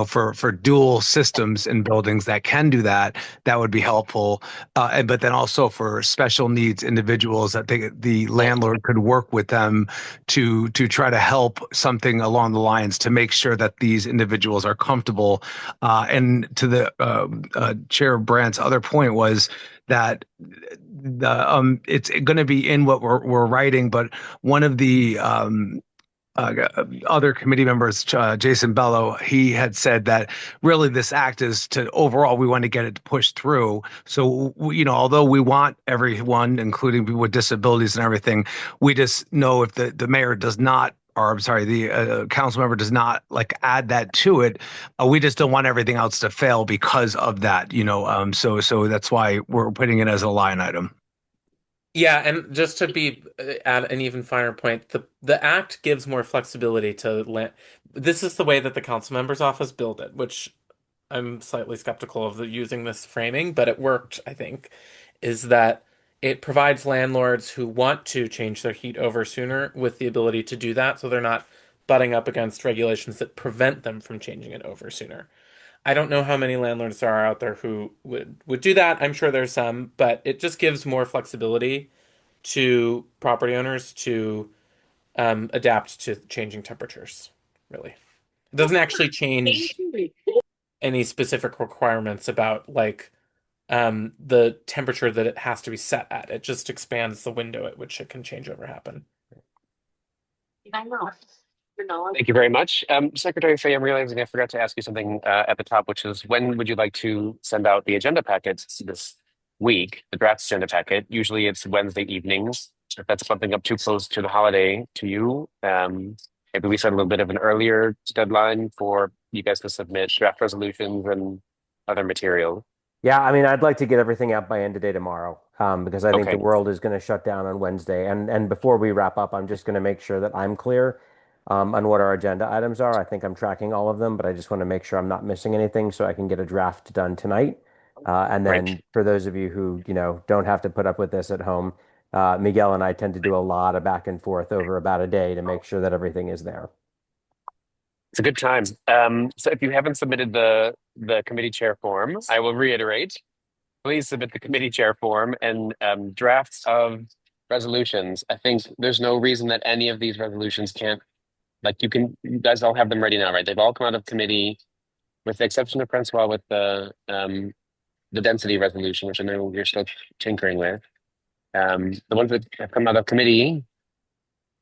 for dual systems in buildings that can do that, that would be helpful. But then also for special needs individuals, that the landlord could work with them to try to help something along the lines to make sure that these individuals are comfortable. And to the Chair Brandt's other point was that it's going to be in what we're writing, but one of the other committee members, Jason Bello, he had said that really this act is to overall, we want to get it pushed through. So, although we want everyone, including people with disabilities and everything, we just know if the mayor does not, or I'm sorry, the council member does not like add that to it, we just don't want everything else to fail because of that, so that's why we're putting it as a line item. Yeah, and just to be at an even finer point, the act gives more flexibility to land. This is the way that the council member's office built it, which I'm slightly skeptical of using this framing, but it worked, I think, is that it provides landlords who want to change their heat over sooner with the ability to do that, so they're not butting up against regulations that prevent them from changing it over sooner. I don't know how many landlords there are out there who would do that. I'm sure there's some, but it just gives more flexibility to property owners to adapt to changing temperatures, really. It doesn't actually change any specific requirements about the temperature that it has to be set at. It just expands the window at which it can change over happen. Thank you very much. Secretary Fay, I'm realizing I forgot to ask you something at the top, which is when would you like to send out the agenda packets this week, the draft agenda packet? Usually it's Wednesday evenings. If that's something up too close to the holiday to you, maybe we set a little bit of an earlier deadline for you guys to submit draft resolutions and other material. Yeah, I mean, I'd like to get everything out by end of day tomorrow, because I think the Okay, world is going to shut down on Wednesday. And before we wrap up, I'm just going to make sure that I'm clear, on what our agenda items are. I think I'm tracking all of them, but I just want to make sure I'm not missing anything so I can get a draft done tonight. And right. then for those of you who, don't have to put up with this at home, Miguel and I tend to do a lot of back and forth over about a day to make sure that everything is there. It's a good time. So if you haven't submitted the committee chair form, I will reiterate. Please submit the committee chair form and drafts of resolutions. I think there's no reason that any of these resolutions can't, like you guys all have them ready now, right? They've all come out of committee, with the exception of Francois with the density resolution, which I know you're still tinkering with. The ones that have come out of committee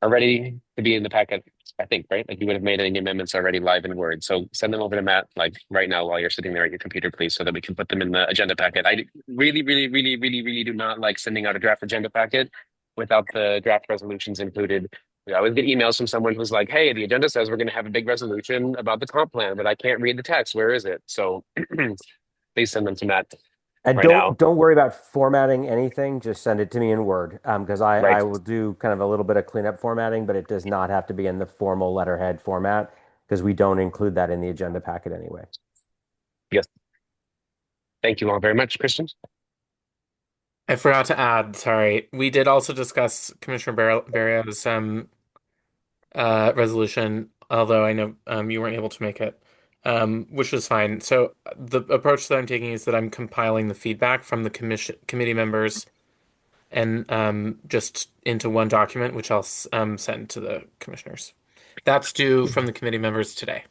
are ready to be in the packet, I think, right? Like you would have made any amendments already live in Word. So send them over to Matt, like right now while you're sitting there at your computer, please, so that we can put them in the agenda packet. I really, really, really, really, really do not like sending out a draft agenda packet without the draft resolutions included. I always get emails from someone who's like, hey, the agenda says we're going to have a big resolution about the comp plan, but I can't read the text. Where is it? So please send them to Matt And right now. don't worry about formatting anything. Just send it to me in Word, because I Right. will do kind of a little bit of cleanup formatting, but it does not have to be in the formal letterhead format because we don't include that in the agenda packet anyway. Yes. Thank you all very much, Christian. I forgot to add, sorry, we did also discuss Commissioner Barrios' resolution, although I know you weren't able to make it, which was fine. So the approach that I'm taking is that I'm compiling the feedback from the committee members and just into one document, which I'll send to the commissioners. That's due from the committee members today.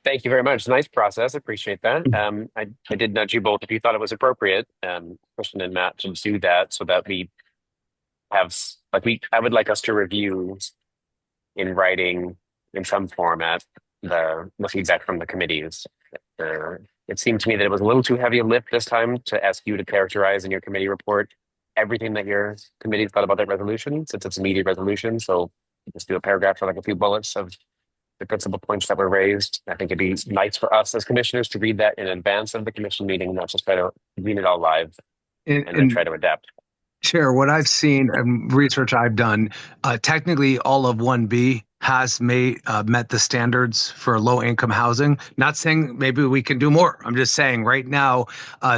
Thank you very much. Nice process. Appreciate that. I did nudge you both if you thought it was appropriate, Christian and Matt, to do that so that we have I would like us to review in writing in some format the feedback from the committees. It seemed to me that it was a little too heavy a lift this time to ask you to characterize in your committee report everything that your committee thought about that resolution, since it's a media resolution. So just do a paragraph or like a few bullets of the principal points that were raised. I think it'd be nice for us as commissioners to read that in advance of the commission meeting, not just try to read it all live and then And try to adapt. Chair, what I've seen and research I've done, technically all of 1B has met the standards for low income housing. Not saying maybe we can do more. I'm just saying right now,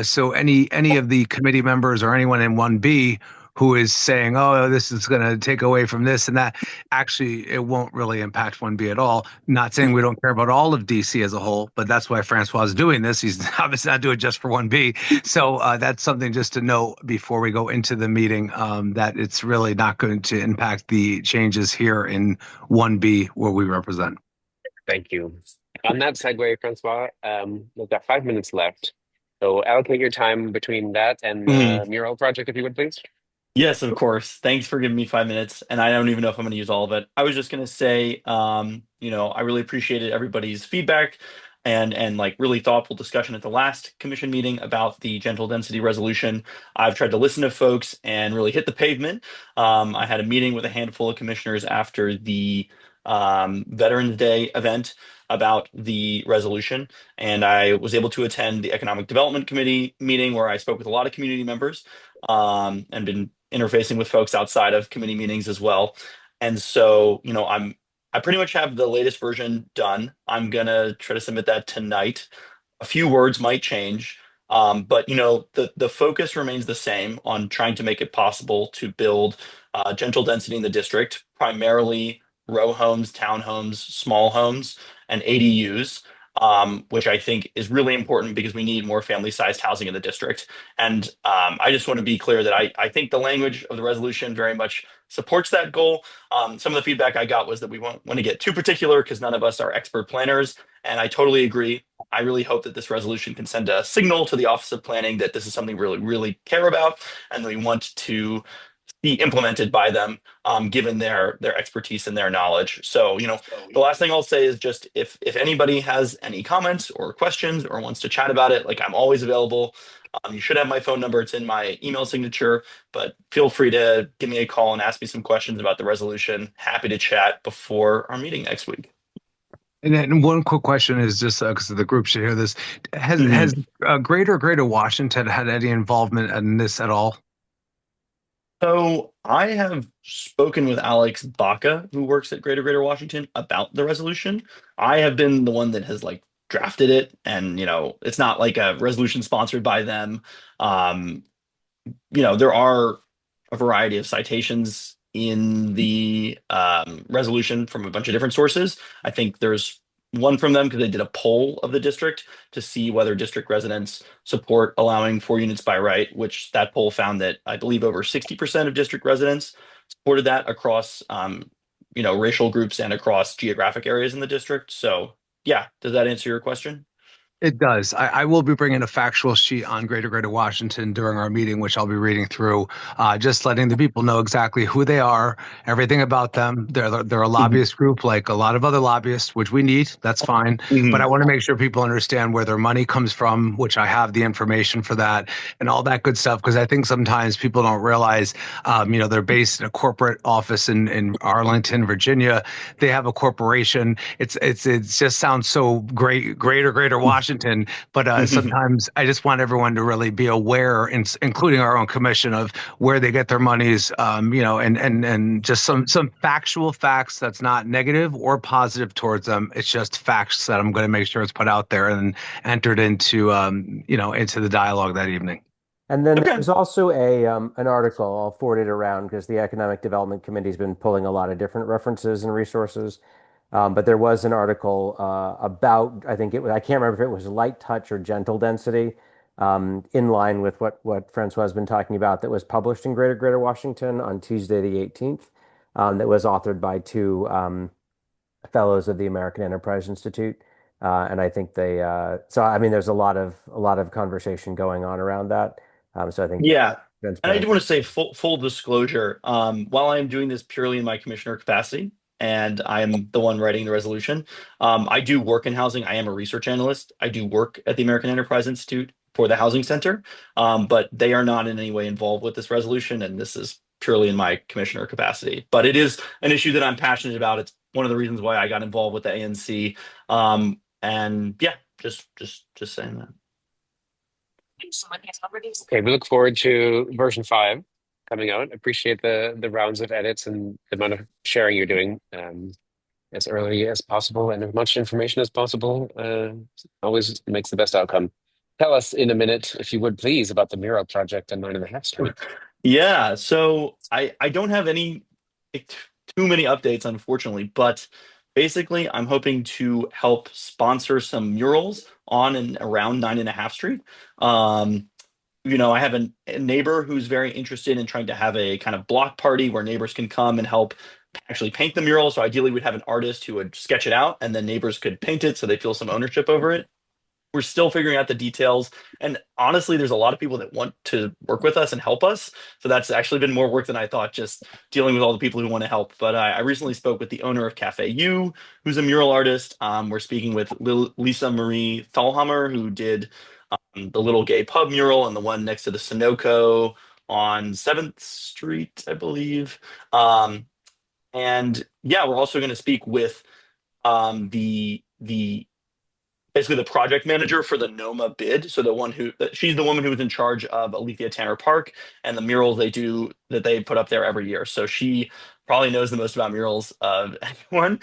so any of the committee members or anyone in 1B who is saying, oh, this is going to take away from this and that, actually, it won't really impact 1B at all. Not saying we don't care about all of DC as a whole, but that's why Francois is doing this. He's obviously not doing it just for 1B. So that's something just to note before we go into the meeting, that it's really not going to impact the changes here in 1B where we represent. Thank you. On that segue, Francois, we've got 5 minutes left. So allocate your time between that and the mural project, if you would, please. Yes, of course. Thanks for giving me 5 minutes. And I don't even know if I'm going to use all of it. I was just going to say, I really appreciated everybody's feedback and like really thoughtful discussion at the last commission meeting about the gentle density resolution. I've tried to listen to folks and really hit the pavement. I had a meeting with a handful of commissioners after the Veterans Day event about the resolution, and I was able to attend the Economic Development Committee meeting where I spoke with a lot of community members and been interfacing with folks outside of committee meetings as well. And so, I pretty much have the latest version done. I'm gonna try to submit that tonight. A few words might change, but the focus remains the same on trying to make it possible to build gentle density in the district, primarily row homes, townhomes, small homes, and ADUs. Which I think is really important because we need more family-sized housing in the district. And I just want to be clear that I think the language of the resolution very much supports that goal. Some of the feedback I got was that we won't want to get too particular because none of us are expert planners, and I totally agree. I really hope that this resolution can send a signal to the Office of Planning that this is something we really, really care about and that we want to be implemented by them, given their expertise and their knowledge. So, the last thing I'll say is just if anybody has any comments or questions or wants to chat about it, like I'm always available. You should have my phone number. It's in my email signature, but feel free to give me a call and ask me some questions about the resolution. Happy to chat before our meeting next week. And then one quick question is just because the group should hear this. Has Greater Washington had any involvement in this at all? So I have spoken with Alex Baca, who works at Greater Washington, about the resolution. I have been the one that has like drafted it, and it's not like a resolution sponsored by them. Um, there are a variety of citations in the resolution from a bunch of different sources. I think there's one from them because they did a poll of the district to see whether district residents support allowing 4 units by right, which that poll found that I believe over 60% of district residents supported that across, racial groups and across geographic areas in the district. So yeah, does that answer your question? It does. I will be bringing a factual sheet on Greater Washington during our meeting, which I'll be reading through, just letting the people know exactly who they are, everything about them. They're a lobbyist group, like a lot of other lobbyists, which we need. That's fine. But I want to make sure people understand where their money comes from, which I have the information for that and all that good stuff. Because I think sometimes people don't realize, they're based in a corporate office in Arlington, Virginia. They have a corporation. It just sounds so great, Greater Washington. But sometimes I just want everyone to really be aware, including our own commission, of where they get their monies, and just some factual facts that's not negative or positive towards them. It's just facts that I'm going to make sure it's put out there and entered into, into the dialogue that evening. And then there's also an article, I'll forward it around because the Economic Development Committee has been pulling a lot of different references and resources. But there was an article about, I can't remember if it was light touch or gentle density, in line with what Francois has been talking about, that was published in Greater Washington on Tuesday, the 18th, that was authored by two fellows of the American Enterprise Institute. And I think there's a lot of conversation going on around that. So I think Yeah. And I do want to say full disclosure, while I am doing this purely in my commissioner capacity, and I am the one writing the resolution, I do work in housing. I am a research analyst. I do work at the American Enterprise Institute for the Housing Center, but they are not in any way involved with this resolution, and this is purely in my commissioner capacity. But it is an issue that I'm passionate about. It's one of the reasons why I got involved with the ANC. And yeah, just saying that. Okay, we look forward to version 5 coming out. Appreciate the rounds of edits and the amount of sharing you're doing as early as possible and as much information as possible. Always makes the best outcome. Tell us in a minute, if you would please, about the mural project on 9.5 Street. Yeah, so I don't have any too many updates, unfortunately, but basically I'm hoping to help sponsor some murals on and around 9.5 Street. I have a neighbor who's very interested in trying to have a kind of block party where neighbors can come and help actually paint the mural. So ideally, we'd have an artist who would sketch it out, and then neighbors could paint it so they feel some ownership over it. We're still figuring out the details. And honestly, there's a lot of people that want to work with us and help us. So that's actually been more work than I thought, just dealing with all the people who want to help. But I recently spoke with the owner of Cafe U, who's a mural artist. We're speaking with Lisa Marie Thalhammer, who did the little gay pub mural and the one next to the Sunoco on 7th Street, I believe. And yeah, we're also going to speak with the basically the project manager for the NOMA bid. So she's the woman who was in charge of Alethea Tanner Park and the murals they put up there every year. So she probably knows the most about murals of anyone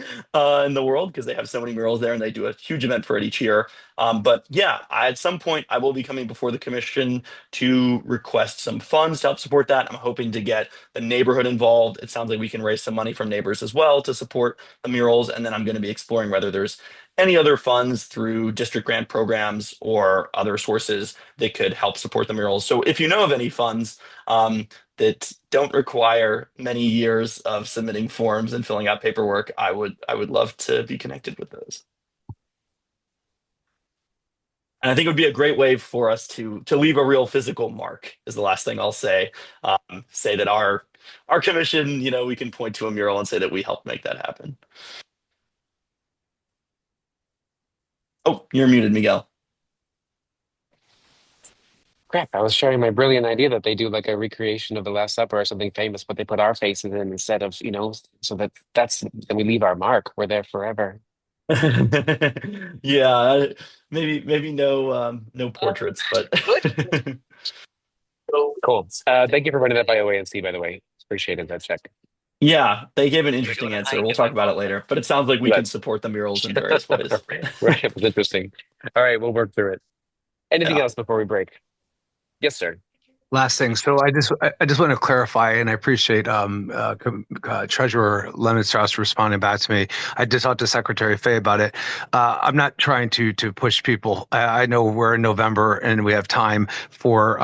in the world because they have so many murals there and they do a huge event for it each year. But yeah, at some point I will be coming before the commission to request some funds to help support that. I'm hoping to get the neighborhood involved. It sounds like we can raise some money from neighbors as well to support the murals. And then I'm going to be exploring whether there's any other funds through district grant programs or other sources that could help support the murals. So if you know of any funds that don't require many years of submitting forms and filling out paperwork, I would love to be connected with those. And I think it would be a great way for us to leave a real physical mark is the last thing I'll say. Say that our commission, we can point to a mural and say that we helped make that happen. Oh, you're muted, Miguel. Crap, I was sharing my brilliant idea that they do like a recreation of the Last Supper or something famous, but they put our faces in instead of, so then we leave our mark. We're there forever. Yeah, maybe no portraits, but Cool. Thank you for running that by OANC, by the way. Appreciated that check. Yeah, they gave an interesting answer. We'll talk about it later, but it sounds like we can support the murals in various ways. Right, it was interesting. All right, we'll work through it. Anything else before we break? Yes, sir. Last thing. So I just want to clarify, and I appreciate Treasurer Lemonstrauss responding back to me. I just talked to Secretary Fay about it. I'm not trying to push people. I know we're in November and we have time for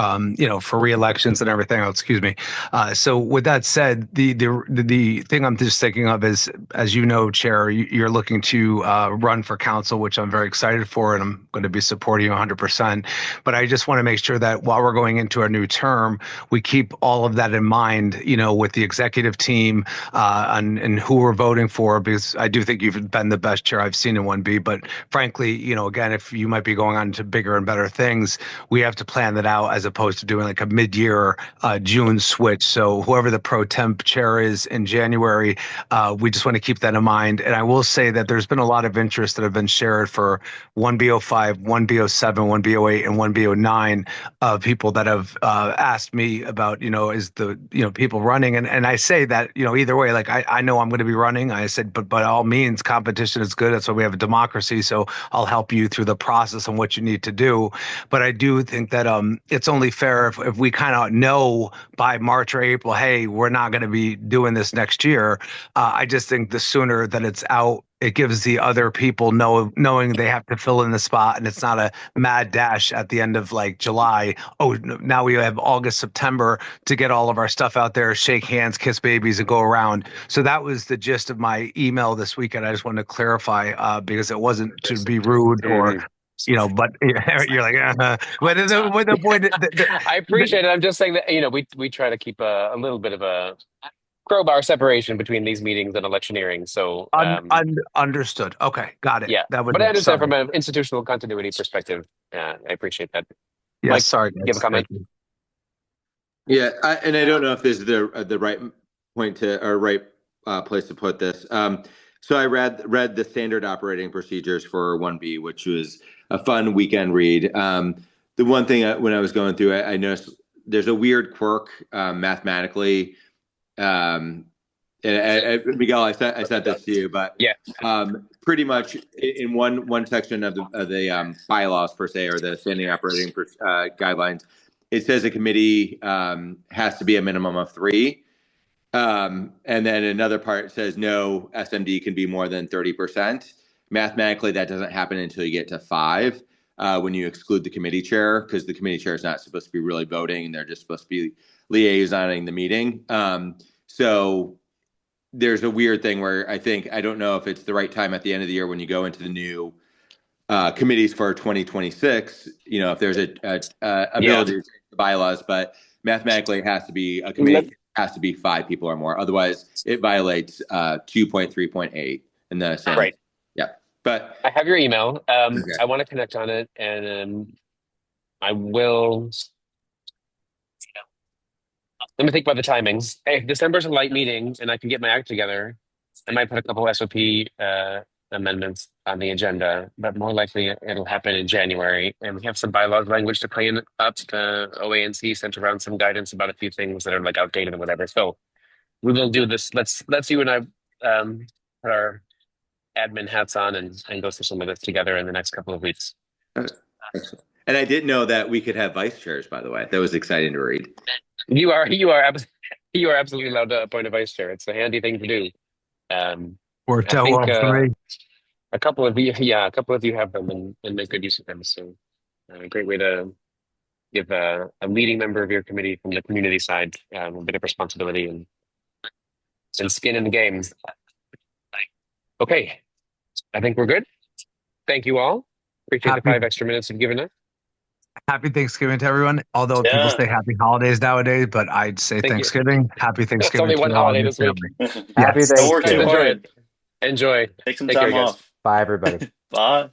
for re-elections and everything. Oh, excuse me. So with that said, the thing I'm just thinking of is, as you know, Chair, you're looking to run for council, which I'm very excited for, and I'm going to be supporting you 100%. But I just want to make sure that while we're going into our new term, we keep all of that in mind, with the executive team and who we're voting for, because I do think you've been the best chair I've seen in 1B. But frankly, again, if you might be going on to bigger and better things, we have to plan that out as opposed to doing like a mid-year June switch. So whoever the pro temp chair is in January, we just want to keep that in mind. And I will say that there's been a lot of interest that have been shared for 1B05, 1B07, 1B08, and 1B09 people that have asked me about, is the, people running. And I say that, either way, like I know I'm going to be running. I said, but by all means, competition is good. That's why we have a democracy. So I'll help you through the process and what you need to do. But I do think that it's only fair if we kind of know by March or April, hey, we're not going to be doing this next year. I just think the sooner that it's out, it gives the other people knowing they have to fill in the spot, and it's not a mad dash at the end of like July. Oh, now we have August, September to get all of our stuff out there, shake hands, kiss babies, and go around. So that was the gist of my email this weekend. I just wanted to clarify because it wasn't to be rude or. But you're like, what is the point? I appreciate it. I'm just saying that, we try to keep a little bit of a crowbar separation between these meetings and electioneering. So understood. Okay, got it. Yeah, but I understand from an institutional continuity perspective. I appreciate that. Yeah, Mike, sorry. you have a comment? Yeah, and I don't know if this is the right point to or right place to put this. So I read the standard operating procedures for 1B, which was a fun weekend read. The one thing when I was going through it, I noticed there's a weird quirk mathematically. Miguel, I sent this to you, but Yeah. pretty much in one section of the bylaws per se, or the standing operating guidelines, it says a committee has to be a minimum of 3. And then another part says no SMD can be more than 30%. Mathematically, that doesn't happen until you get to 5, when you exclude the committee chair, because the committee chair is not supposed to be really voting. They're just supposed to be liaisoning the meeting. So there's a weird thing where I don't know if it's the right time at the end of the year when you go into the new committees for 2026, if there's a ability to change the bylaws, but mathematically it has to be a committee has to be 5 people or more. Otherwise it violates 2.3.8 in the Senate. Right. Yeah. But I have your email. okay. I want to connect on it, and I will. Let me think about the timings. If December's a light meeting and I can get my act together, I might put a couple SOP amendments on the agenda, but more likely it'll happen in January. And we have some bylaws language to clean up. OANC sent around some guidance about a few things that are like outdated and whatever. So we will do this. Let's you and I put our admin hats on and go through some of this together in the next couple of weeks. Excellent. And I didn't know that we could have vice chairs, by the way. That was exciting to read. You are absolutely allowed to appoint a vice chair. It's a handy thing to do. Worked out well for me. A couple of you have them and make good use of them. So a great way to give a leading member of your committee from the community side a bit of responsibility and skin in the game. Okay, I think we're good. Thank you all. Appreciate the 5 extra minutes you've given us. Happy Thanksgiving to everyone. Although people say happy holidays nowadays, but I'd say Thanksgiving. Happy Thanksgiving. It's only one holiday this week. Happy Thanksgiving. Don't work too Enjoy hard. it. Enjoy. Take some Take time care, guys. off. Bye, everybody. Bye.